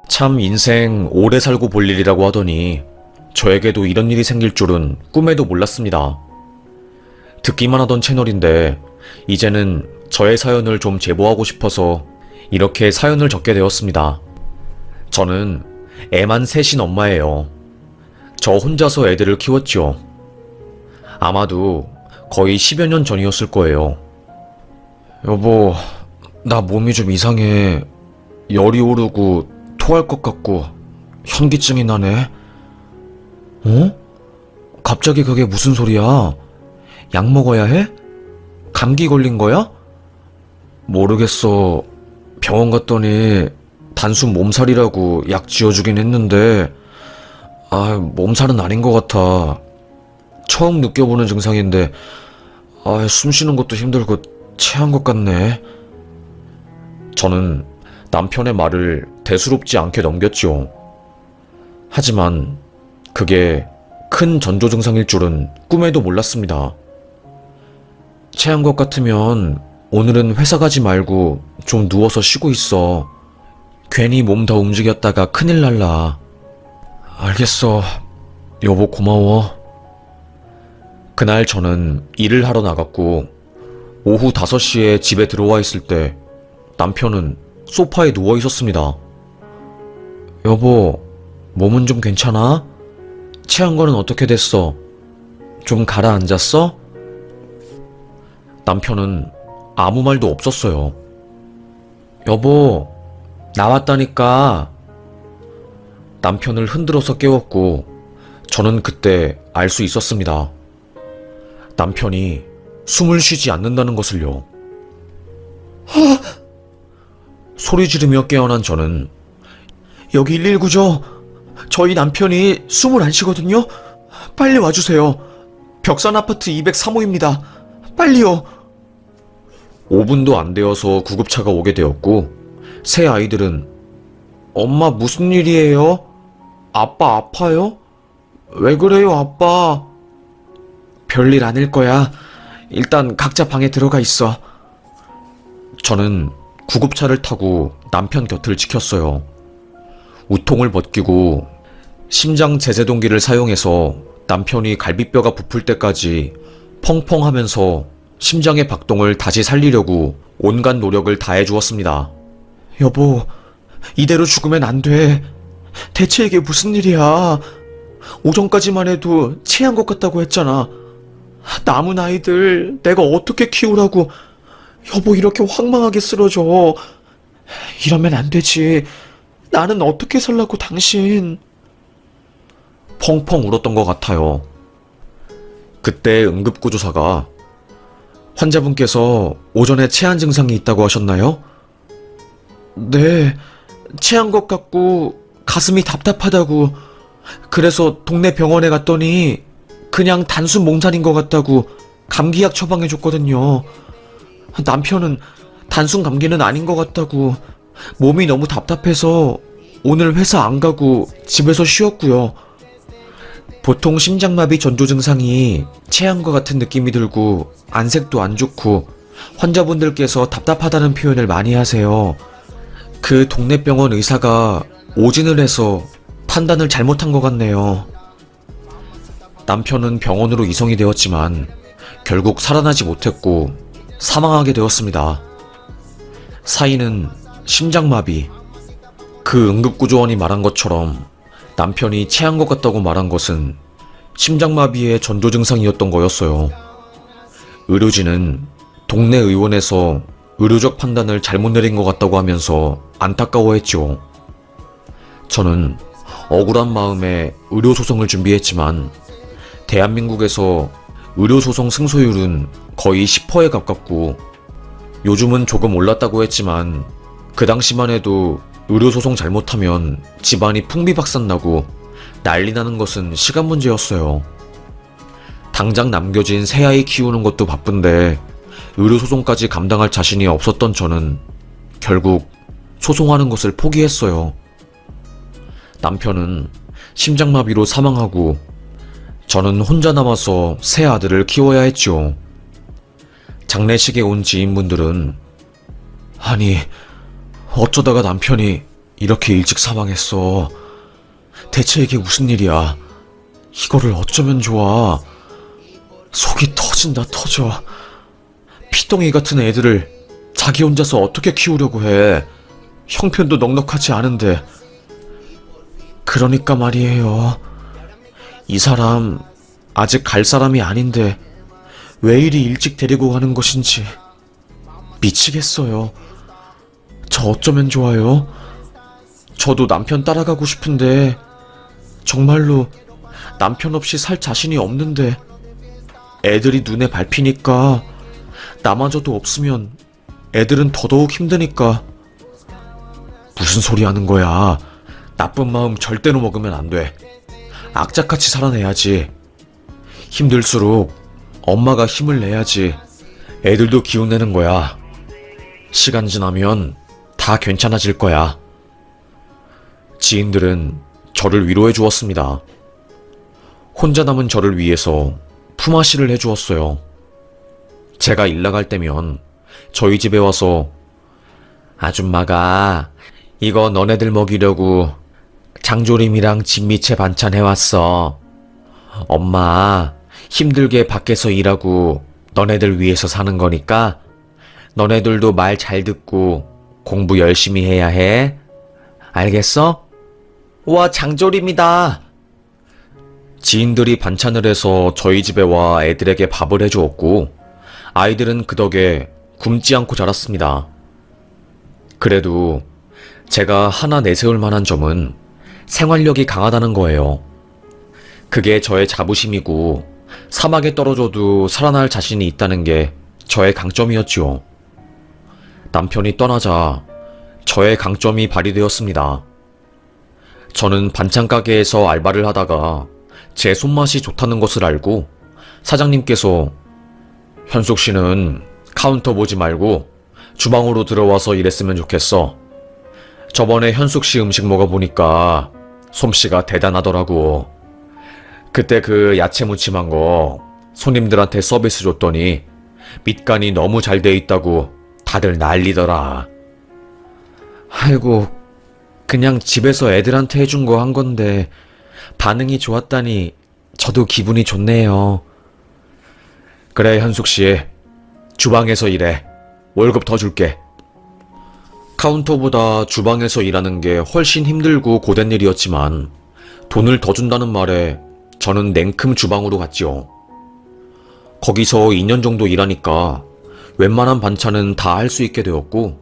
참 인생 오래 살고 볼 일이라고 하더니 저에게도 이런 일이 생길 줄은 꿈에도 몰랐습니다. 듣기만 하던 채널인데 이제는 저의 사연을 좀 제보하고 싶어서 이렇게 사연을 적게 되었습니다. 저는 애만 셋인 엄마예요. 저 혼자서 애들을 키웠죠. 아마도 거의 10여 년 전이었을 거예요. 여보, 나 몸이 좀 이상해. 열이 오르고 토할 것 같고 현기증이 나네. 어? 갑자기 그게 무슨 소리야? 약 먹어야 해? 감기 걸린 거야? 모르겠어. 병원 갔더니 단순 몸살이라고 약 지어주긴 했는데 몸살은 아닌 것 같아. 처음 느껴보는 증상인데 숨 쉬는 것도 힘들고 체한 것 같네. 저는 남편의 말을 대수롭지 않게 넘겼지요. 하지만 그게 큰 전조 증상일 줄은 꿈에도 몰랐습니다. 체한 것 같으면 오늘은 회사 가지 말고 좀 누워서 쉬고 있어. 괜히 몸 더 움직였다가 큰일 날라. 알겠어. 여보 고마워. 그날 저는 일을 하러 나갔고 오후 5시에 집에 들어와 있을 때 남편은 소파에 누워 있었습니다. 여보, 몸은 좀 괜찮아? 체한 거는 어떻게 됐어? 좀 가라앉았어? 남편은 아무 말도 없었어요. 여보, 나왔다니까. 남편을 흔들어서 깨웠고 저는 그때 알 수 있었습니다. 남편이 숨을 쉬지 않는다는 것을요. 소리 지르며 깨어난 저는 여기 119죠? 저희 남편이 숨을 안 쉬거든요? 빨리 와주세요. 벽산 아파트 203호입니다. 빨리요. 5분도 안 되어서 구급차가 오게 되었고 새 아이들은 엄마 무슨 일이에요? 아빠 아파요? 왜 그래요 아빠? 별일 아닐 거야. 일단 각자 방에 들어가 있어. 저는 구급차를 타고 남편 곁을 지켰어요. 우통을 벗기고 심장 제세동기를 사용해서 남편이 갈비뼈가 부풀 때까지 펑펑 하면서 심장의 박동을 다시 살리려고 온갖 노력을 다해 주었습니다. 여보, 이대로 죽으면 안 돼. 대체 이게 무슨 일이야? 오전까지만 해도 체한 것 같다고 했잖아. 남은 아이들 내가 어떻게 키우라고. 여보 이렇게 황망하게 쓰러져. 이러면 안 되지. 나는 어떻게 살라고 당신. 펑펑 울었던 것 같아요. 그때 응급구조사가 환자분께서 오전에 체한 증상이 있다고 하셨나요? 네, 체한 것 같고 가슴이 답답하다고. 그래서 동네 병원에 갔더니 그냥 단순 몸살인 것 같다고 감기약 처방해줬거든요. 남편은 단순 감기는 아닌 것 같다고 몸이 너무 답답해서 오늘 회사 안 가고 집에서 쉬었고요. 보통 심장마비 전조 증상이 체한 것 같은 느낌이 들고 안색도 안 좋고 환자분들께서 답답하다는 표현을 많이 하세요. 그 동네 병원 의사가 오진을 해서 판단을 잘못한 것 같네요. 남편은 병원으로 이송이 되었지만 결국 살아나지 못했고 사망하게 되었습니다. 사인은 심장마비. 그 응급구조원이 말한 것처럼 남편이 체한 것 같다고 말한 것은 심장마비의 전조 증상이었던 거였어요. 의료진은 동네 의원에서 의료적 판단을 잘못 내린 것 같다고 하면서 안타까워했죠. 저는 억울한 마음에 의료소송을 준비했지만 대한민국에서 의료소송 승소율은 거의 10%에 가깝고 요즘은 조금 올랐다고 했지만 그 당시만 해도 의료소송 잘못하면 집안이 풍비박산나고 난리 나는 것은 시간 문제였어요. 당장 남겨진 새아이 키우는 것도 바쁜데 의료소송까지 감당할 자신이 없었던 저는 결국 소송하는 것을 포기했어요. 남편은 심장마비로 사망하고 저는 혼자 남아서 새 아들을 키워야 했죠. 장례식에 온 지인분들은 아니, 어쩌다가 남편이 이렇게 일찍 사망했어. 대체 이게 무슨 일이야? 이거를 어쩌면 좋아. 속이 터진다 터져. 피덩이 같은 애들을 자기 혼자서 어떻게 키우려고 해. 형편도 넉넉하지 않은데. 그러니까 말이에요. 이 사람 아직 갈 사람이 아닌데 왜 이리 일찍 데리고 가는 것인지 미치겠어요. 저 어쩌면 좋아요? 저도 남편 따라가고 싶은데 정말로 남편 없이 살 자신이 없는데 애들이 눈에 밟히니까 나마저도 없으면 애들은 더더욱 힘드니까. 무슨 소리 하는 거야. 나쁜 마음 절대로 먹으면 안 돼. 악착같이 살아내야지. 힘들수록 엄마가 힘을 내야지. 애들도 기운내는 거야. 시간 지나면 다 괜찮아질 거야. 지인들은 저를 위로해 주었습니다. 혼자 남은 저를 위해서 품앗이를 해 주었어요. 제가 일 나갈 때면 저희 집에 와서 아줌마가 이거 너네들 먹이려고 장조림이랑 진미채 반찬 해왔어. 엄마 힘들게 밖에서 일하고 너네들 위해서 사는 거니까 너네들도 말 잘 듣고 공부 열심히 해야 해. 알겠어? 와, 장조림이다. 지인들이 반찬을 해서 저희 집에 와 애들에게 밥을 해주었고 아이들은 그 덕에 굶지 않고 자랐습니다. 그래도 제가 하나 내세울 만한 점은 생활력이 강하다는 거예요. 그게 저의 자부심이고 사막에 떨어져도 살아날 자신이 있다는 게 저의 강점이었지요. 남편이 떠나자 저의 강점이 발휘되었습니다. 저는 반찬 가게에서 알바를 하다가 제 손맛이 좋다는 것을 알고 사장님께서 현숙 씨는 카운터 보지 말고 주방으로 들어와서 일했으면 좋겠어. 저번에 현숙 씨 음식 먹어보니까 솜씨가 대단하더라고. 그때 그 야채 무침한 거 손님들한테 서비스 줬더니 밑간이 너무 잘 돼 있다고 다들 난리더라. 아이고, 그냥 집에서 애들한테 해준 거 한 건데 반응이 좋았다니 저도 기분이 좋네요. 그래, 현숙 씨. 주방에서 일해. 월급 더 줄게. 카운터보다 주방에서 일하는 게 훨씬 힘들고 고된 일이었지만 돈을 더 준다는 말에 저는 냉큼 주방으로 갔지요. 거기서 2년 정도 일하니까 웬만한 반찬은 다 할 수 있게 되었고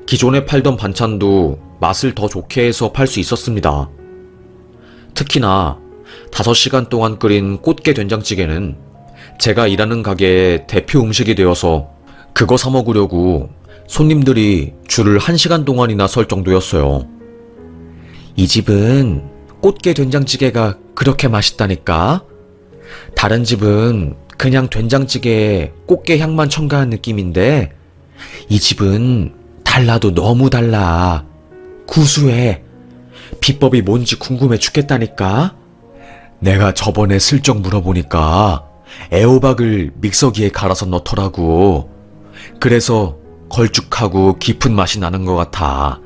기존에 팔던 반찬도 맛을 더 좋게 해서 팔 수 있었습니다. 특히나 5시간 동안 끓인 꽃게 된장찌개는 제가 일하는 가게의 대표 음식이 되어서 그거 사 먹으려고 손님들이 줄을 1시간 동안이나 설 정도였어요. 이 집은 꽃게 된장찌개가 그렇게 맛있다니까? 다른 집은 그냥 된장찌개에 꽃게 향만 첨가한 느낌인데 이 집은 달라도 너무 달라. 구수해. 비법이 뭔지 궁금해 죽겠다니까? 내가 저번에 슬쩍 물어보니까 애호박을 믹서기에 갈아서 넣더라고. 그래서 걸쭉하고 깊은 맛이 나는 것 같아.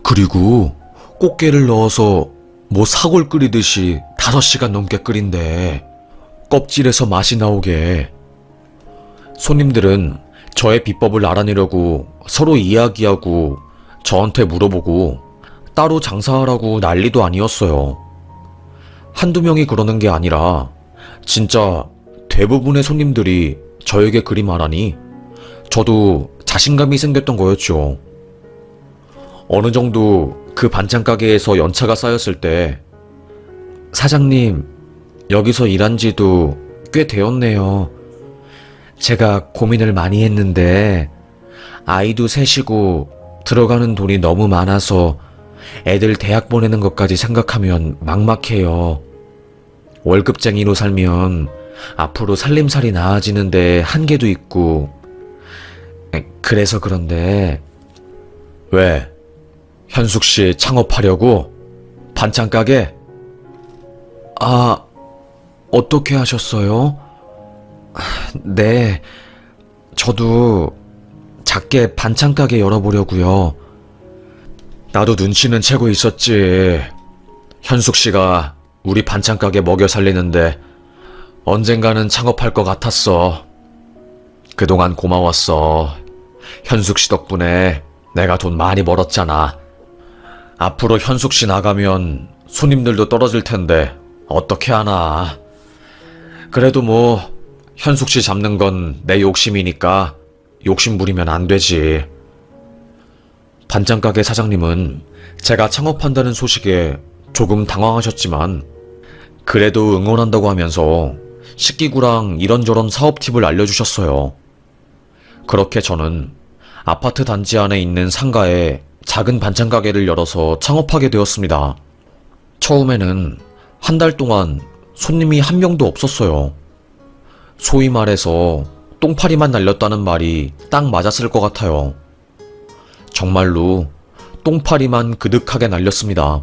그리고 꽃게를 넣어서 뭐 사골 끓이듯이 5시간 넘게 끓인대. 껍질에서 맛이 나오게. 손님들은 저의 비법을 알아내려고 서로 이야기하고 저한테 물어보고 따로 장사하라고 난리도 아니었어요. 한두 명이 그러는 게 아니라 진짜 대부분의 손님들이 저에게 그리 말하니 저도 자신감이 생겼던 거였죠. 어느 정도 그 반찬 가게에서 연차가 쌓였을 때 사장님, 여기서 일한 지도 꽤 되었네요. 제가 고민을 많이 했는데 아이도 셋이고 들어가는 돈이 너무 많아서 애들 대학 보내는 것까지 생각하면 막막해요. 월급쟁이로 살면 앞으로 살림살이 나아지는데 한계도 있고. 그래서 그런데. 왜? 현숙 씨 창업하려고? 반찬 가게? 아, 어떻게 하셨어요? 네, 저도 작게 반찬 가게 열어보려고요. 나도 눈치는 채고 있었지. 현숙 씨가 우리 반찬 가게 먹여 살리는데 언젠가는 창업할 것 같았어. 그동안 고마웠어. 현숙 씨 덕분에 내가 돈 많이 벌었잖아. 앞으로 현숙 씨 나가면 손님들도 떨어질 텐데 어떻게 하나. 그래도 뭐 현숙 씨 잡는 건 내 욕심이니까 욕심 부리면 안 되지. 반찬 가게 사장님은 제가 창업한다는 소식에 조금 당황하셨지만 그래도 응원한다고 하면서 식기구랑 이런저런 사업 팁을 알려주셨어요. 그렇게 저는 아파트 단지 안에 있는 상가에 작은 반찬 가게를 열어서 창업하게 되었습니다. 처음에는 한 달 동안 손님이 한 명도 없었어요. 소위 말해서 똥파리만 날렸다는 말이 딱 맞았을 것 같아요. 정말로 똥파리만 그득하게 날렸습니다.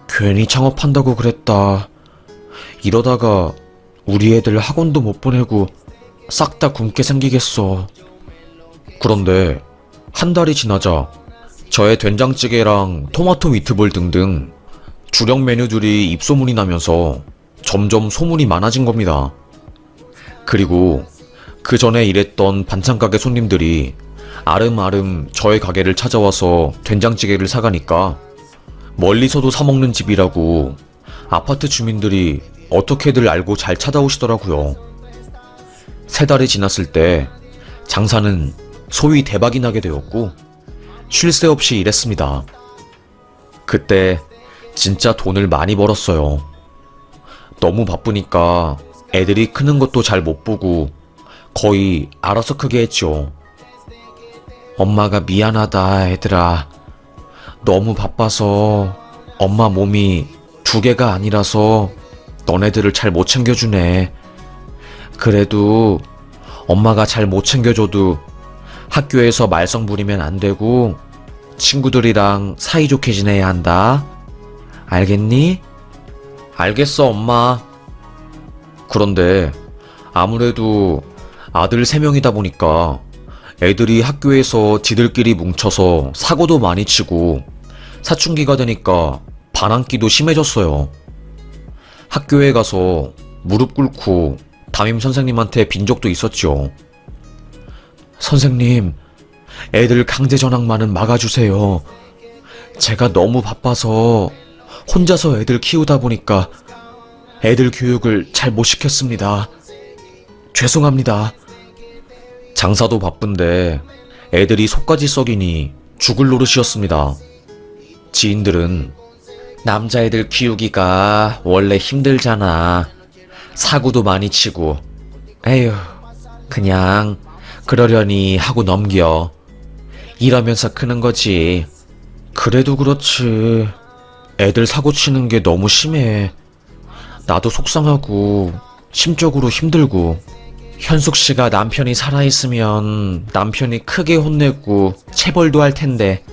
괜히 창업한다고 그랬다. 이러다가 우리 애들 학원도 못 보내고 싹 다 굶게 생기겠어. 그런데 한 달이 지나자 저의 된장찌개랑 토마토 미트볼 등등 주력 메뉴들이 입소문이 나면서 점점 소문이 많아진 겁니다. 그리고 그 전에 일했던 반찬가게 손님들이 아름아름 저의 가게를 찾아와서 된장찌개를 사가니까 멀리서도 사먹는 집이라고 아파트 주민들이 어떻게들 알고 잘 찾아오시더라고요. 3달이 지났을 때 장사는 소위 대박이 나게 되었고 쉴 새 없이 일했습니다. 그때 진짜 돈을 많이 벌었어요. 너무 바쁘니까 애들이 크는 것도 잘 못 보고 거의 알아서 크게 했죠. 엄마가 미안하다 애들아. 너무 바빠서 엄마 몸이 2개가 아니라서 너네들을 잘 못 챙겨주네. 그래도 엄마가 잘 못 챙겨줘도 학교에서 말썽 부리면 안 되고 친구들이랑 사이좋게 지내야 한다. 알겠니? 알겠어, 엄마. 그런데 아무래도 아들 3명이다 보니까 애들이 학교에서 지들끼리 뭉쳐서 사고도 많이 치고 사춘기가 되니까 반항기도 심해졌어요. 학교에 가서 무릎 꿇고 담임 선생님한테 빈 적도 있었죠. 선생님, 애들 강제 전학만은 막아주세요. 제가 너무 바빠서 혼자서 애들 키우다 보니까 애들 교육을 잘 못 시켰습니다. 죄송합니다. 장사도 바쁜데 애들이 속까지 썩이니 죽을 노릇이었습니다. 지인들은 남자애들 키우기가 원래 힘들잖아. 사고도 많이 치고. 에휴, 그냥 그러려니 하고 넘겨. 이러면서 크는 거지. 그래도 그렇지. 애들 사고 치는 게 너무 심해. 나도 속상하고 심적으로 힘들고. 현숙 씨가 남편이 살아있으면 남편이 크게 혼내고 체벌도 할 텐데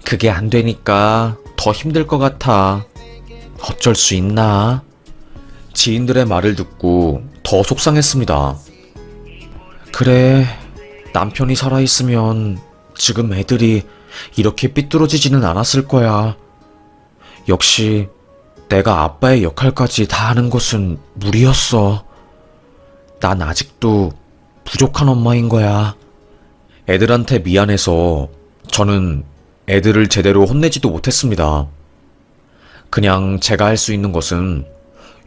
그게 안 되니까 더 힘들 것 같아. 어쩔 수 있나? 지인들의 말을 듣고 더 속상했습니다. 그래, 남편이 살아있으면 지금 애들이 이렇게 삐뚤어지지는 않았을 거야. 역시 내가 아빠의 역할까지 다 하는 것은 무리였어. 난 아직도 부족한 엄마인 거야. 애들한테 미안해서 저는 애들을 제대로 혼내지도 못했습니다. 그냥 제가 할 수 있는 것은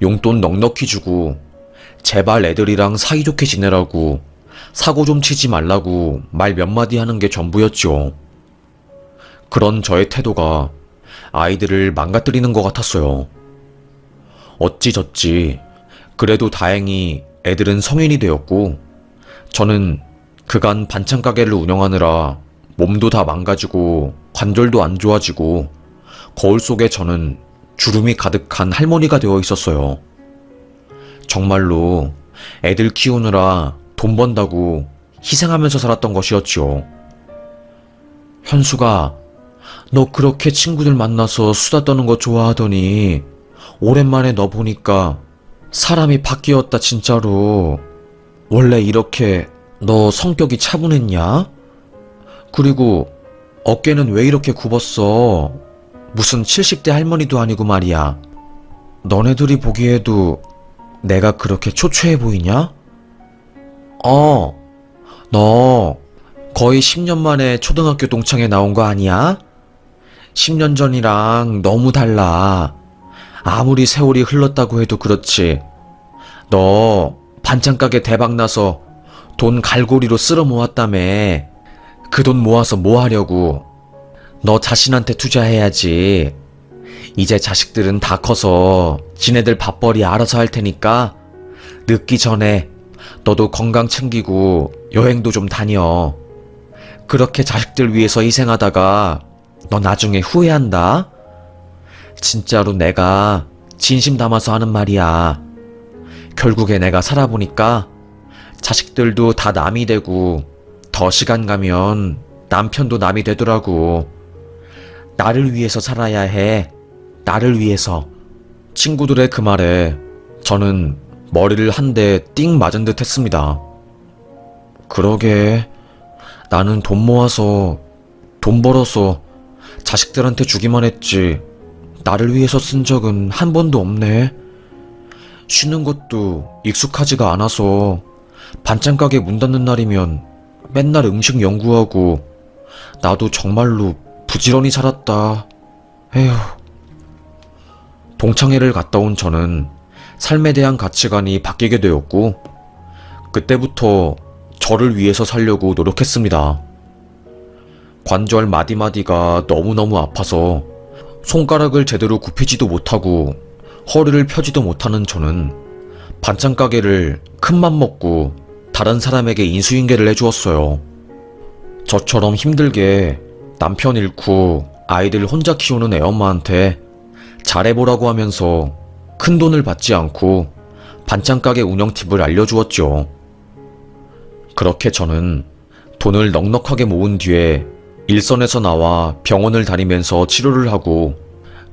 용돈 넉넉히 주고 제발 애들이랑 사이좋게 지내라고 사고 좀 치지 말라고 말 몇 마디 하는 게 전부였죠. 그런 저의 태도가 아이들을 망가뜨리는 것 같았어요. 어찌저찌 그래도 다행히 애들은 성인이 되었고 저는 그간 반찬 가게를 운영하느라 몸도 다 망가지고 관절도 안 좋아지고 거울 속에 저는 주름이 가득한 할머니가 되어 있었어요. 정말로 애들 키우느라 돈 번다고 희생하면서 살았던 것이었지요. 현수가, 너 그렇게 친구들 만나서 수다 떠는 거 좋아하더니 오랜만에 너 보니까 사람이 바뀌었다 진짜로. 원래 이렇게 너 성격이 차분했냐? 그리고 어깨는 왜 이렇게 굽었어? 무슨 70대 할머니도 아니고 말이야. 너네들이 보기에도 내가 그렇게 초췌해 보이냐? 너 거의 10년 만에 초등학교 동창회 나온 거 아니야? 10년 전이랑 너무 달라. 아무리 세월이 흘렀다고 해도 그렇지. 너 반찬가게 대박나서 돈 갈고리로 쓸어 모았다며. 그 돈 모아서 뭐 하려고? 너 자신한테 투자해야지. 이제 자식들은 다 커서 지네들 밥벌이 알아서 할 테니까 늦기 전에 너도 건강 챙기고 여행도 좀 다녀. 그렇게 자식들 위해서 희생하다가 너 나중에 후회한다. 진짜로 내가 진심 담아서 하는 말이야. 결국에 내가 살아보니까 자식들도 다 남이 되고 더 시간 가면 남편도 남이 되더라고. 나를 위해서 살아야 해. 나를 위해서. 친구들의 그 말에 저는 머리를 한 대 띵 맞은 듯 했습니다. 그러게. 나는 돈 모아서, 돈 벌어서 자식들한테 주기만 했지. 나를 위해서 쓴 적은 한 번도 없네. 쉬는 것도 익숙하지가 않아서 반찬가게 문 닫는 날이면 맨날 음식 연구하고 나도 정말로 부지런히 살았다. 에휴. 동창회를 갔다 온 저는 삶에 대한 가치관이 바뀌게 되었고 그때부터 저를 위해서 살려고 노력했습니다. 관절 마디마디가 너무너무 아파서 손가락을 제대로 굽히지도 못하고 허리를 펴지도 못하는 저는 반찬 가게를 큰맘 먹고 다른 사람에게 인수인계를 해주었어요. 저처럼 힘들게 남편 잃고 아이들 혼자 키우는 애엄마한테 잘해보라고 하면서 큰 돈을 받지 않고 반찬 가게 운영 팁을 알려주었죠. 그렇게 저는 돈을 넉넉하게 모은 뒤에 일선에서 나와 병원을 다니면서 치료를 하고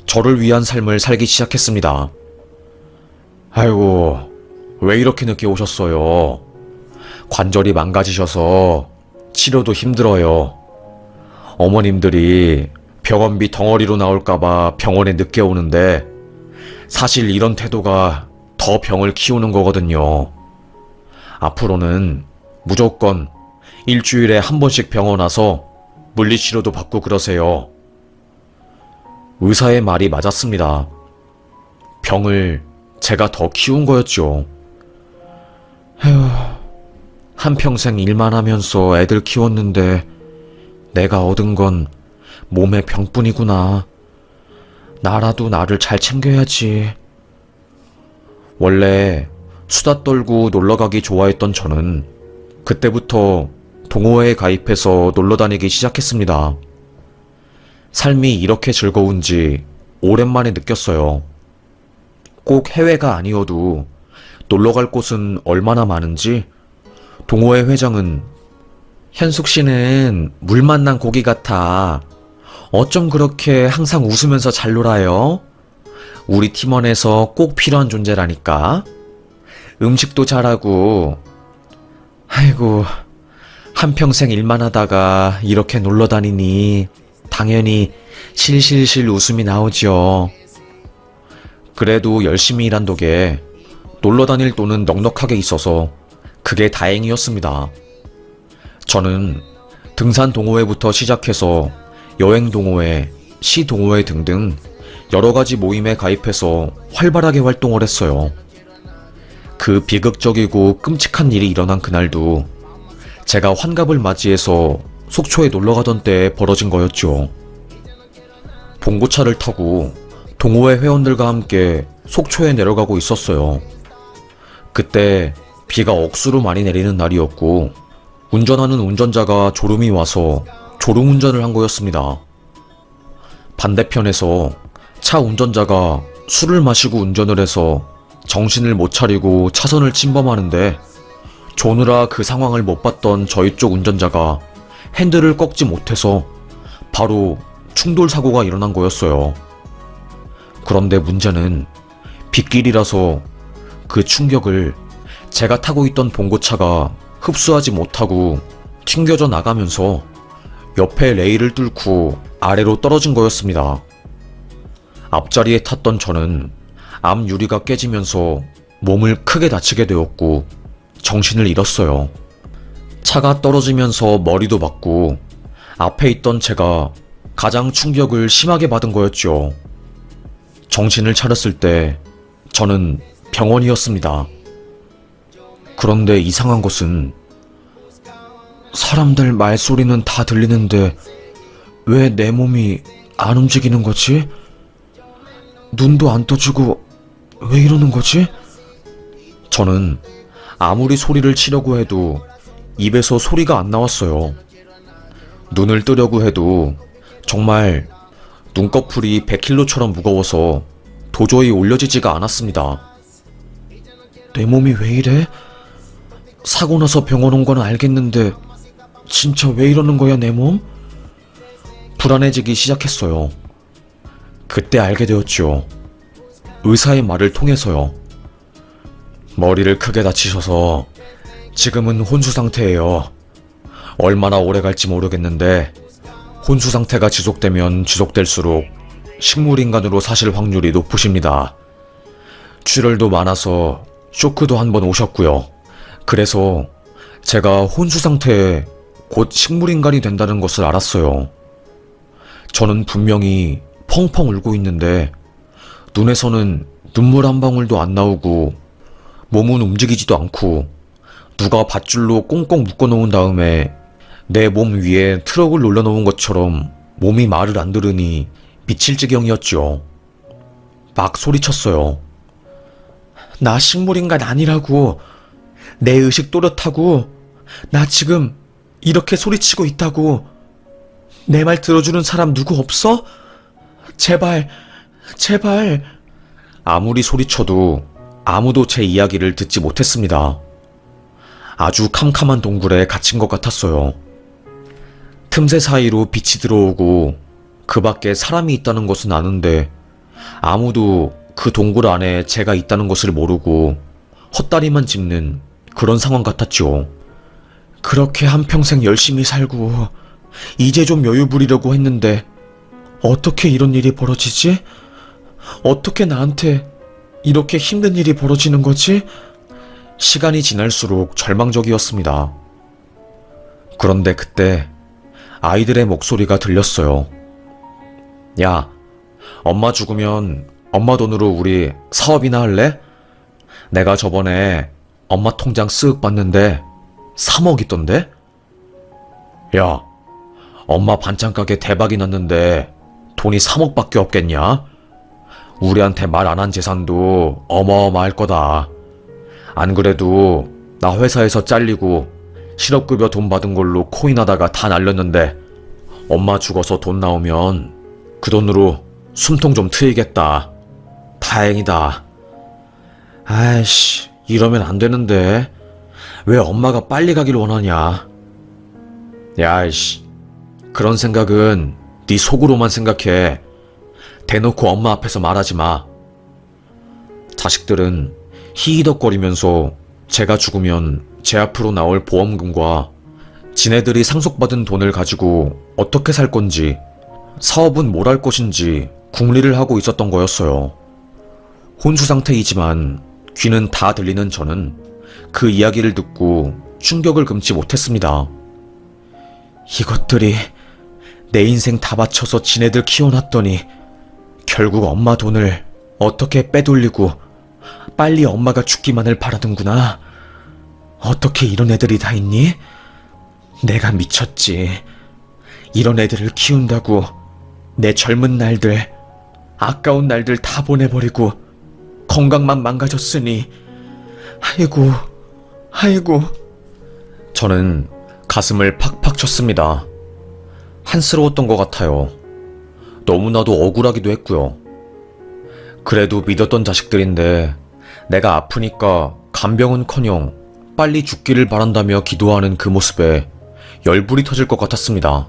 저를 위한 삶을 살기 시작했습니다. 아이고, 왜 이렇게 늦게 오셨어요? 관절이 망가지셔서 치료도 힘들어요. 어머님들이 병원비 덩어리로 나올까봐 병원에 늦게 오는데 사실 이런 태도가 더 병을 키우는 거거든요. 앞으로는 무조건 일주일에 한 번씩 병원 와서 물리치료도 받고 그러세요. 의사의 말이 맞았습니다. 병을 제가 더 키운 거였죠. 에휴, 한평생 일만 하면서 애들 키웠는데 내가 얻은 건 몸의 병뿐이구나. 나라도 나를 잘 챙겨야지. 원래 수다 떨고 놀러가기 좋아했던 저는 그때부터 동호회에 가입해서 놀러다니기 시작했습니다. 삶이 이렇게 즐거운지 오랜만에 느꼈어요. 꼭 해외가 아니어도 놀러갈 곳은 얼마나 많은지 동호회 회장은 현숙 씨는 물 만난 고기 같아. 어쩜 그렇게 항상 웃으면서 잘 놀아요? 우리 팀원에서 꼭 필요한 존재라니까. 음식도 잘하고. 아이고, 한평생 일만 하다가 이렇게 놀러 다니니 당연히 실실실 웃음이 나오죠. 그래도 열심히 일한 덕에 놀러 다닐 돈은 넉넉하게 있어서 그게 다행이었습니다. 저는 등산 동호회부터 시작해서 여행 동호회, 시 동호회 등등 여러 가지 모임에 가입해서 활발하게 활동을 했어요. 그 비극적이고 끔찍한 일이 일어난 그날도 제가 환갑을 맞이해서 속초에 놀러가던 때에 벌어진 거였죠. 봉고차를 타고 동호회 회원들과 함께 속초에 내려가고 있었어요. 그때 비가 억수로 많이 내리는 날이었고 운전하는 운전자가 졸음이 와서 졸음운전을 한 거였습니다. 반대편에서 차 운전자가 술을 마시고 운전을 해서 정신을 못 차리고 차선을 침범하는데 조느라 그 상황을 못 봤던 저희 쪽 운전자가 핸들을 꺾지 못해서 바로 충돌 사고가 일어난 거였어요. 그런데 문제는 빗길이라서 그 충격을 제가 타고 있던 봉고차가 흡수하지 못하고 튕겨져 나가면서 옆에 레일을 뚫고 아래로 떨어진 거였습니다. 앞자리에 탔던 저는 앞 유리가 깨지면서 몸을 크게 다치게 되었고 정신을 잃었어요. 차가 떨어지면서 머리도 맞고 앞에 있던 제가 가장 충격을 심하게 받은 거였죠. 정신을 차렸을 때 저는 병원이었습니다. 그런데 이상한 것은 사람들 말소리는 다 들리는데 왜 내 몸이 안 움직이는 거지? 눈도 안 떠지고 왜 이러는 거지? 저는 아무리 소리를 치려고 해도 입에서 소리가 안 나왔어요. 눈을 뜨려고 해도 정말 눈꺼풀이 100kg처럼 무거워서 도저히 올려지지가 않았습니다. 내 몸이 왜 이래? 사고 나서 병원 온 건 알겠는데 진짜 왜 이러는 거야 내 몸? 불안해지기 시작했어요. 그때 알게 되었죠. 의사의 말을 통해서요. 머리를 크게 다치셔서 지금은 혼수 상태예요. 얼마나 오래 갈지 모르겠는데 혼수 상태가 지속되면 지속될수록 식물인간으로 사실 확률이 높으십니다. 출혈도 많아서 쇼크도 한 번 오셨고요. 그래서 제가 혼수 상태에 곧 식물인간이 된다는 것을 알았어요. 저는 분명히 펑펑 울고 있는데 눈에서는 눈물 한 방울도 안 나오고 몸은 움직이지도 않고 누가 밧줄로 꽁꽁 묶어놓은 다음에 내 몸 위에 트럭을 올려놓은 것처럼 몸이 말을 안 들으니 미칠 지경이었죠. 막 소리쳤어요. 나 식물인간 아니라고. 내 의식 또렷하고 나 지금 이렇게 소리치고 있다고. 내 말 들어주는 사람 누구 없어? 제발, 제발. 아무리 소리쳐도 아무도 제 이야기를 듣지 못했습니다. 아주 캄캄한 동굴에 갇힌 것 같았어요. 틈새 사이로 빛이 들어오고 그 밖에 사람이 있다는 것은 아는데 아무도 그 동굴 안에 제가 있다는 것을 모르고 헛다리만 짚는 그런 상황 같았죠. 그렇게 한평생 열심히 살고 이제 좀 여유 부리려고 했는데 어떻게 이런 일이 벌어지지? 어떻게 나한테 이렇게 힘든 일이 벌어지는 거지? 시간이 지날수록 절망적이었습니다. 그런데 그때 아이들의 목소리가 들렸어요. 야, 엄마 죽으면 엄마 돈으로 우리 사업이나 할래? 내가 저번에 엄마 통장 쓱 봤는데 3억 있던데? 야, 엄마 반찬 가게 대박이 났는데 돈이 3억밖에 없겠냐? 우리한테 말 안 한 재산도 어마어마할 거다. 안 그래도 나 회사에서 잘리고 실업급여 돈 받은 걸로 코인하다가 다 날렸는데 엄마 죽어서 돈 나오면 그 돈으로 숨통 좀 트이겠다. 다행이다. 아이씨, 이러면 안 되는데 왜 엄마가 빨리 가길 원하냐? 야이씨, 그런 생각은 네 속으로만 생각해. 대놓고 엄마 앞에서 말하지 마. 자식들은 히히덕거리면서 제가 죽으면 제 앞으로 나올 보험금과 지네들이 상속받은 돈을 가지고 어떻게 살 건지, 사업은 뭘 할 것인지 궁리를 하고 있었던 거였어요. 혼수 상태이지만 귀는 다 들리는 저는 그 이야기를 듣고 충격을 금치 못했습니다. 이것들이 내 인생 다 바쳐서 지네들 키워놨더니 결국 엄마 돈을 어떻게 빼돌리고 빨리 엄마가 죽기만을 바라는구나. 어떻게 이런 애들이 다 있니? 내가 미쳤지. 이런 애들을 키운다고 내 젊은 날들, 아까운 날들 다 보내버리고 건강만 망가졌으니 아이고, 아이고. 저는 가슴을 팍팍 쳤습니다. 한스러웠던 것 같아요. 너무나도 억울하기도 했고요. 그래도 믿었던 자식들인데 내가 아프니까 간병은커녕 빨리 죽기를 바란다며 기도하는 그 모습에 열불이 터질 것 같았습니다.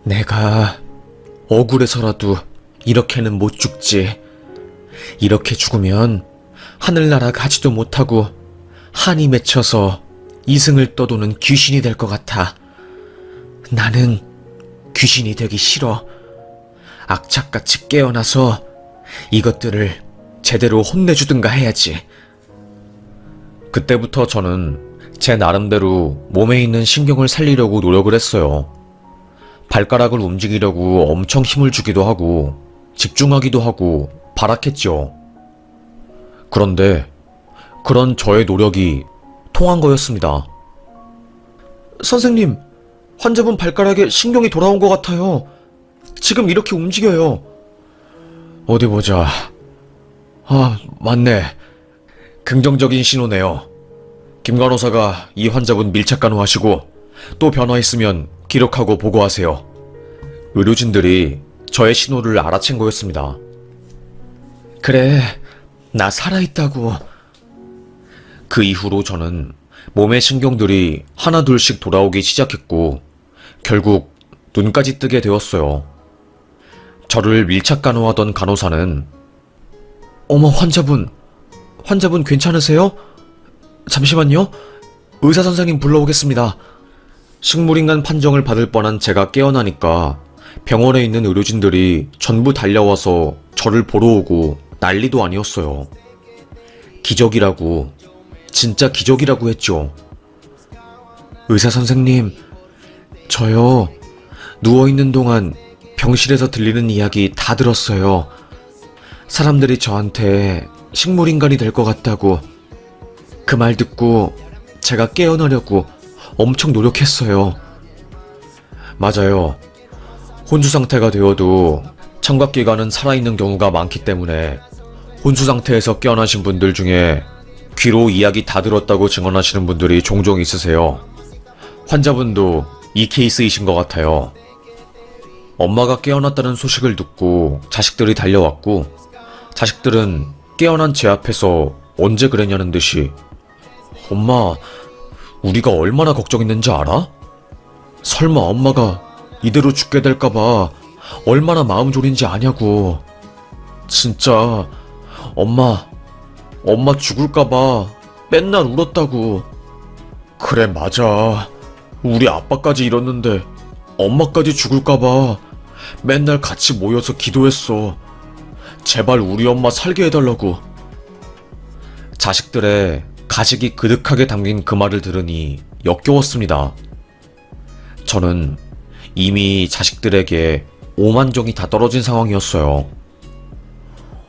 내가 억울해서라도 이렇게는 못 죽지. 이렇게 죽으면 하늘나라 가지도 못하고 한이 맺혀서 이승을 떠도는 귀신이 될 것 같아. 나는 귀신이 되기 싫어. 악착같이 깨어나서 이것들을 제대로 혼내주든가 해야지. 그때부터 저는 제 나름대로 몸에 있는 신경을 살리려고 노력을 했어요. 발가락을 움직이려고 엄청 힘을 주기도 하고 집중하기도 하고 발악했죠. 그런데 그런 저의 노력이 통한 거였습니다. 선생님, 환자분 발가락에 신경이 돌아온 것 같아요. 지금 이렇게 움직여요. 어디 보자. 아, 맞네. 긍정적인 신호네요. 김 간호사가 이 환자분 밀착 간호하시고 또 변화 있으면 기록하고 보고하세요. 의료진들이 저의 신호를 알아챈 거였습니다. 그래, 나 살아있다고. 그 이후로 저는 몸의 신경들이 하나둘씩 돌아오기 시작했고 결국 눈까지 뜨게 되었어요. 저를 밀착 간호하던 간호사는 어머, 환자분 괜찮으세요? 잠시만요. 의사 선생님 불러오겠습니다. 식물인간 판정을 받을 뻔한 제가 깨어나니까 병원에 있는 의료진들이 전부 달려와서 저를 보러 오고 난리도 아니었어요. 기적이라고, 진짜 기적이라고 했죠. 의사 선생님, 저요, 누워있는 동안 병실에서 들리는 이야기 다 들었어요. 사람들이 저한테 식물인간이 될 것 같다고. 그 말 듣고 제가 깨어나려고 엄청 노력했어요. 맞아요. 혼수 상태가 되어도 청각기관은 살아있는 경우가 많기 때문에 혼수 상태에서 깨어나신 분들 중에 귀로 이야기 다 들었다고 증언하시는 분들이 종종 있으세요. 환자분도 이 케이스이신 것 같아요. 엄마가 깨어났다는 소식을 듣고 자식들이 달려왔고 자식들은 깨어난 제 앞에서 언제 그랬냐는 듯이 엄마, 우리가 얼마나 걱정했는지 알아? 설마 엄마가 이대로 죽게 될까봐 얼마나 마음 졸인지 아냐고. 진짜 엄마 죽을까봐 맨날 울었다고. 그래, 맞아. 우리 아빠까지 잃었는데 엄마까지 죽을까봐 맨날 같이 모여서 기도했어. 제발 우리 엄마 살게 해달라고. 자식들의 가식이 그득하게 담긴 그 말을 들으니 역겨웠습니다. 저는 이미 자식들에게 오만정이 다 떨어진 상황이었어요.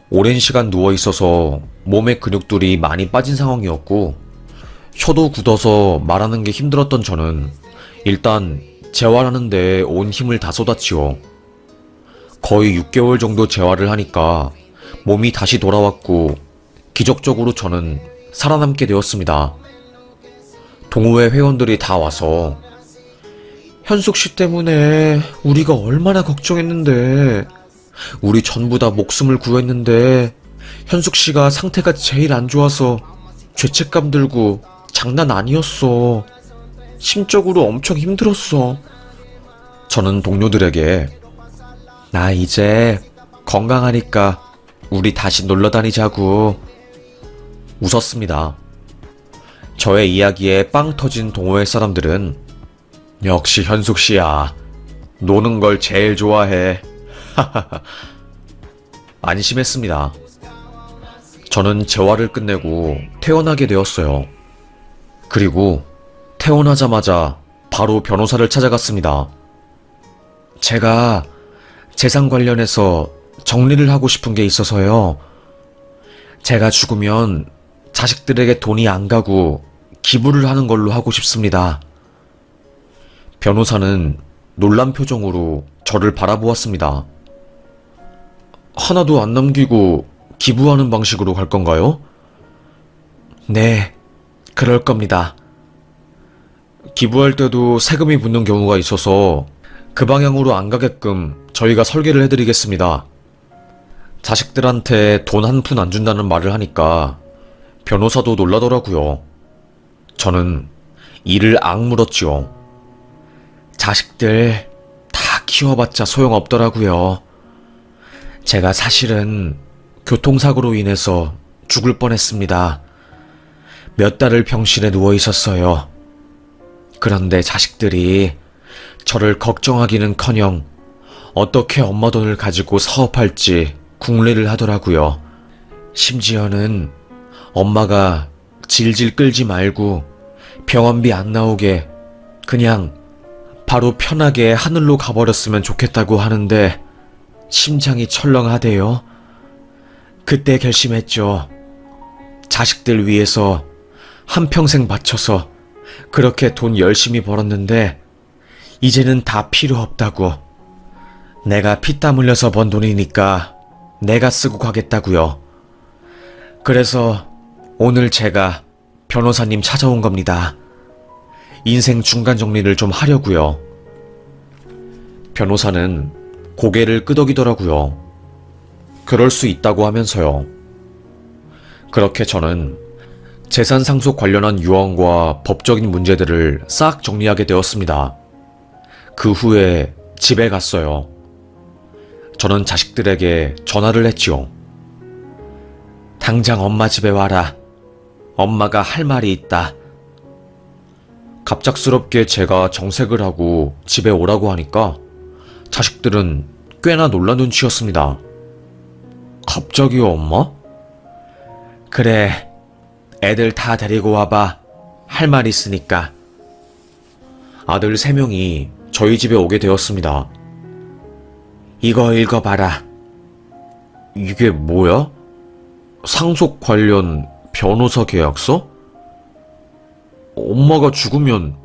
오랜 시간 누워있어서 몸의 근육들이 많이 빠진 상황이었고 혀도 굳어서 말하는 게 힘들었던 저는 일단 재활하는 데 온 힘을 다 쏟았지요. 거의 6개월 정도 재활을 하니까 몸이 다시 돌아왔고 기적적으로 저는 살아남게 되었습니다. 동호회 회원들이 다 와서 현숙 씨 때문에 우리가 얼마나 걱정했는데, 우리 전부 다 목숨을 구했는데 현숙 씨가 상태가 제일 안 좋아서 죄책감 들고 장난 아니었어. 심적으로 엄청 힘들었어. 저는 동료들에게 나 이제 건강하니까 우리 다시 놀러 다니자고 웃었습니다. 저의 이야기에 빵 터진 동호회 사람들은 역시 현숙 씨야. 노는 걸 제일 좋아해. 안심했습니다. 저는 재활을 끝내고 퇴원하게 되었어요. 그리고 퇴원하자마자 바로 변호사를 찾아갔습니다. 제가 재산 관련해서 정리를 하고 싶은 게 있어서요. 제가 죽으면 자식들에게 돈이 안 가고 기부를 하는 걸로 하고 싶습니다. 변호사는 놀란 표정으로 저를 바라보았습니다. 하나도 안 남기고 기부하는 방식으로 갈 건가요? 네, 그럴 겁니다. 기부할 때도 세금이 붙는 경우가 있어서 그 방향으로 안 가게끔 저희가 설계를 해드리겠습니다. 자식들한테 돈 한 푼 안 준다는 말을 하니까 변호사도 놀라더라고요. 저는 이를 악물었지요. 자식들 다 키워봤자 소용없더라고요. 제가 사실은 교통사고로 인해서 죽을 뻔했습니다. 몇 달을 병실에 누워 있었어요. 그런데 자식들이 저를 걱정하기는커녕 어떻게 엄마 돈을 가지고 사업할지 궁리를 하더라고요. 심지어는 엄마가 질질 끌지 말고 병원비 안 나오게 그냥 바로 편하게 하늘로 가버렸으면 좋겠다고 하는데 심장이 철렁하대요. 그때 결심했죠. 자식들 위해서 한평생 바쳐서 그렇게 돈 열심히 벌었는데 이제는 다 필요 없다고. 내가 피땀 흘려서 번 돈이니까 내가 쓰고 가겠다고요. 그래서 오늘 제가 변호사님 찾아온 겁니다. 인생 중간 정리를 좀 하려고요. 변호사는 고개를 끄덕이더라고요. 그럴 수 있다고 하면서요. 그렇게 저는 재산 상속 관련한 유언과 법적인 문제들을 싹 정리하게 되었습니다. 그 후에 집에 갔어요. 저는 자식들에게 전화를 했지요. 당장 엄마 집에 와라. 엄마가 할 말이 있다. 갑작스럽게 제가 정색을 하고 집에 오라고 하니까 자식들은 꽤나 놀란 눈치였습니다. 갑자기요, 엄마? 그래, 애들 다 데리고 와봐. 할 말 있으니까. 아들 3명이 저희 집에 오게 되었습니다. 이거 읽어봐라. 이게 뭐야? 상속 관련 변호사 계약서? 엄마가 죽으면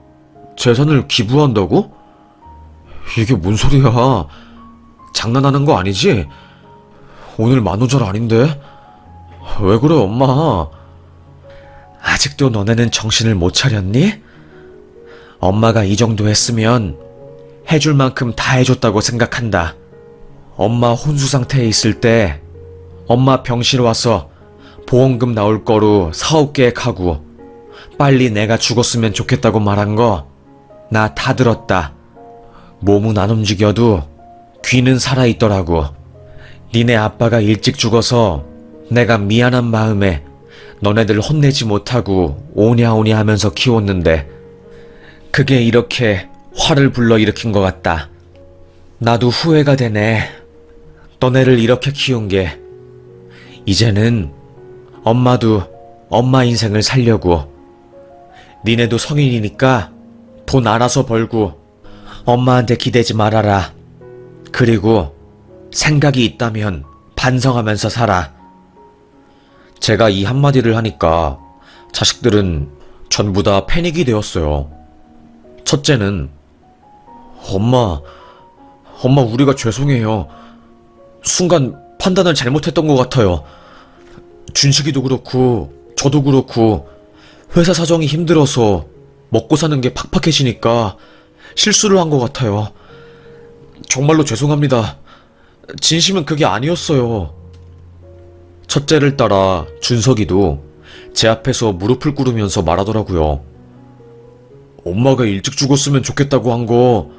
재산을 기부한다고? 이게 뭔 소리야? 장난하는 거 아니지? 오늘 만우절 아닌데? 왜 그래, 엄마? 아직도 너네는 정신을 못 차렸니? 엄마가 이 정도 했으면 해줄 만큼 다 해줬다고 생각한다. 엄마 혼수 상태에 있을 때 엄마 병실 와서 보험금 나올 거로 사업 계획하고 빨리 내가 죽었으면 좋겠다고 말한 거 나 다 들었다. 몸은 안 움직여도 귀는 살아있더라고. 니네 아빠가 일찍 죽어서 내가 미안한 마음에 너네들 혼내지 못하고 오냐오냐 하면서 키웠는데 그게 이렇게 화를 불러일으킨 것 같다. 나도 후회가 되네. 너네를 이렇게 키운 게. 이제는 엄마도 엄마 인생을 살려고. 니네도 성인이니까 돈 알아서 벌고 엄마한테 기대지 말아라. 그리고 생각이 있다면 반성하면서 살아. 제가 이 한마디를 하니까 자식들은 전부 다 패닉이 되었어요. 첫째는 엄마 우리가 죄송해요. 순간 판단을 잘못했던 것 같아요. 준식이도 그렇고 저도 그렇고 회사 사정이 힘들어서 먹고 사는 게 팍팍해지니까 실수를 한 것 같아요. 정말로 죄송합니다. 진심은 그게 아니었어요. 첫째를 따라 준석이도 제 앞에서 무릎을 꿇으면서 말하더라고요. 엄마가 일찍 죽었으면 좋겠다고 한 거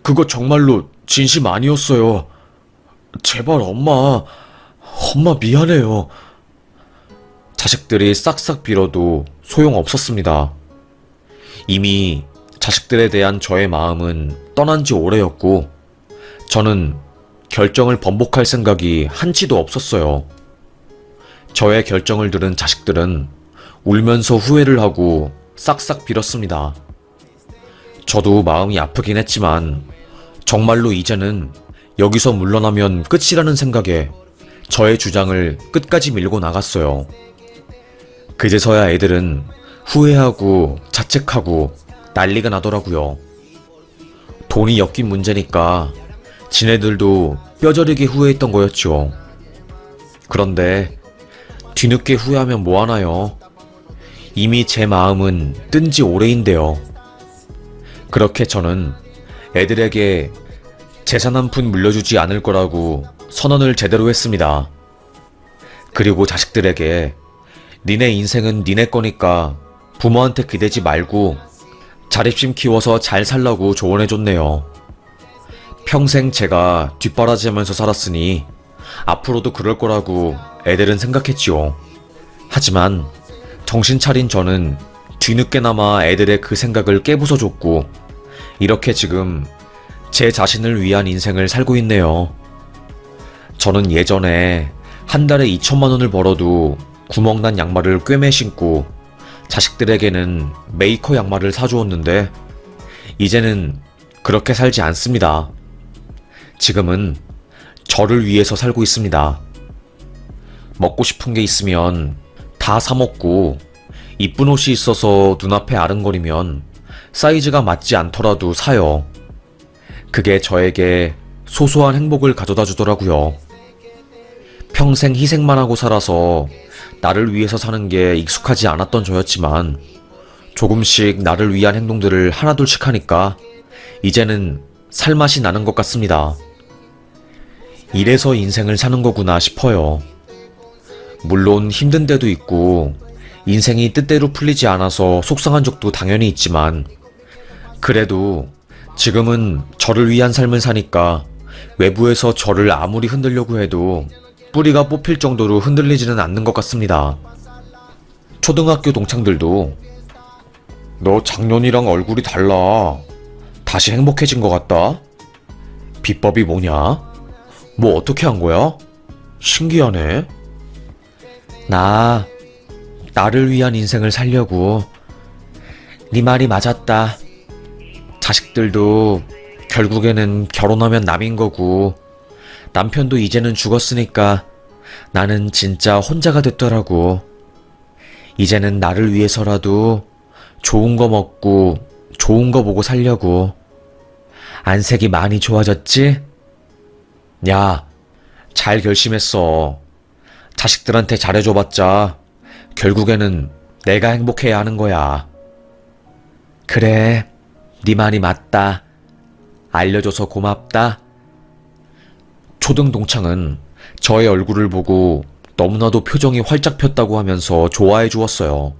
그거 정말로 진심 아니었어요. 제발 엄마 미안해요. 자식들이 싹싹 빌어도 소용없었습니다. 이미 자식들에 대한 저의 마음은 떠난 지 오래였고 저는 결정을 번복할 생각이 한치도 없었어요. 저의 결정을 들은 자식들은 울면서 후회를 하고 싹싹 빌었습니다. 저도 마음이 아프긴 했지만 정말로 이제는 여기서 물러나면 끝이라는 생각에 저의 주장을 끝까지 밀고 나갔어요. 그제서야 애들은 후회하고 자책하고 난리가 나더라고요. 돈이 엮인 문제니까 지네들도 뼈저리게 후회했던 거였죠. 그런데 뒤늦게 후회하면 뭐하나요? 이미 제 마음은 뜬 지 오래인데요. 그렇게 저는 애들에게 재산 한 푼 물려주지 않을 거라고 선언을 제대로 했습니다. 그리고 자식들에게 니네 인생은 니네 거니까 부모한테 기대지 말고 자립심 키워서 잘 살라고 조언해줬네요. 평생 제가 뒷바라지하면서 살았으니 앞으로도 그럴 거라고 애들은 생각했지요. 하지만 정신 차린 저는 뒤늦게나마 애들의 그 생각을 깨부숴줬고, 이렇게 지금 제 자신을 위한 인생을 살고 있네요. 저는 예전에 한 달에 2천만 원을 벌어도 구멍난 양말을 꿰매 신고 자식들에게는 메이커 양말을 사주었는데, 이제는 그렇게 살지 않습니다. 지금은 저를 위해서 살고 있습니다. 먹고 싶은 게 있으면 다 사먹고, 이쁜 옷이 있어서 눈앞에 아른거리면 사이즈가 맞지 않더라도 사요. 그게 저에게 소소한 행복을 가져다 주더라고요. 평생 희생만 하고 살아서 나를 위해서 사는 게 익숙하지 않았던 저였지만, 조금씩 나를 위한 행동들을 하나둘씩 하니까 이제는 살맛이 나는 것 같습니다. 이래서 인생을 사는 거구나 싶어요. 물론 힘든 데도 있고 인생이 뜻대로 풀리지 않아서 속상한 적도 당연히 있지만, 그래도 지금은 저를 위한 삶을 사니까 외부에서 저를 아무리 흔들려고 해도 뿌리가 뽑힐 정도로 흔들리지는 않는 것 같습니다. 초등학교 동창들도 너 작년이랑 얼굴이 달라. 다시 행복해진 것 같다. 비법이 뭐냐? 뭐 어떻게 한 거야? 신기하네. 나를 위한 인생을 살려고. 네 말이 맞았다. 자식들도 결국에는 결혼하면 남인 거고, 남편도 이제는 죽었으니까 나는 진짜 혼자가 됐더라고. 이제는 나를 위해서라도 좋은 거 먹고 좋은 거 보고 살려고. 안색이 많이 좋아졌지? 야, 잘 결심했어. 자식들한테 잘해줘봤자 결국에는 내가 행복해야 하는 거야. 그래, 네 말이 맞다. 알려줘서 고맙다. 초등 동창은 저의 얼굴을 보고 너무나도 표정이 활짝 폈다고 하면서 좋아해 주었어요.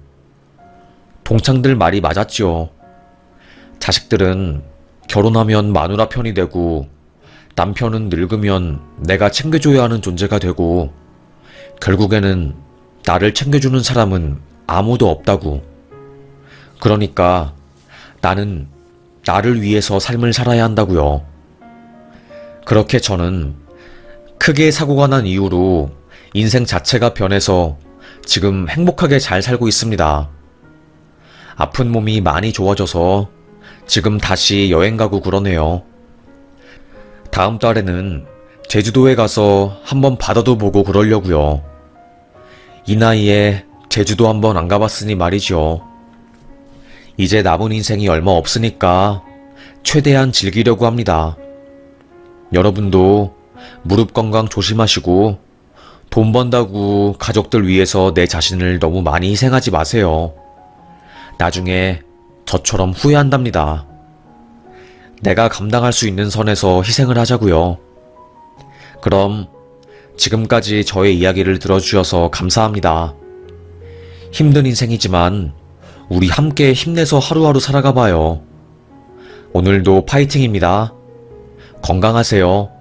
동창들 말이 맞았지요. 자식들은 결혼하면 마누라 편이 되고, 남편은 늙으면 내가 챙겨줘야 하는 존재가 되고, 결국에는 나를 챙겨주는 사람은 아무도 없다고. 그러니까 나는 나를 위해서 삶을 살아야 한다고요. 그렇게 저는 크게 사고가 난 이후로 인생 자체가 변해서 지금 행복하게 잘 살고 있습니다. 아픈 몸이 많이 좋아져서 지금 다시 여행 가고 그러네요. 다음 달에는 제주도에 가서 한번 바다도 보고 그러려고요. 이 나이에 제주도 한번 안 가봤으니 말이죠. 이제 남은 인생이 얼마 없으니까 최대한 즐기려고 합니다. 여러분도 무릎 건강 조심하시고, 돈 번다고 가족들 위해서 내 자신을 너무 많이 희생하지 마세요. 나중에 저처럼 후회한답니다. 내가 감당할 수 있는 선에서 희생을 하자고요. 그럼 지금까지 저의 이야기를 들어주셔서 감사합니다. 힘든 인생이지만 우리 함께 힘내서 하루하루 살아가봐요. 오늘도 파이팅입니다. 건강하세요.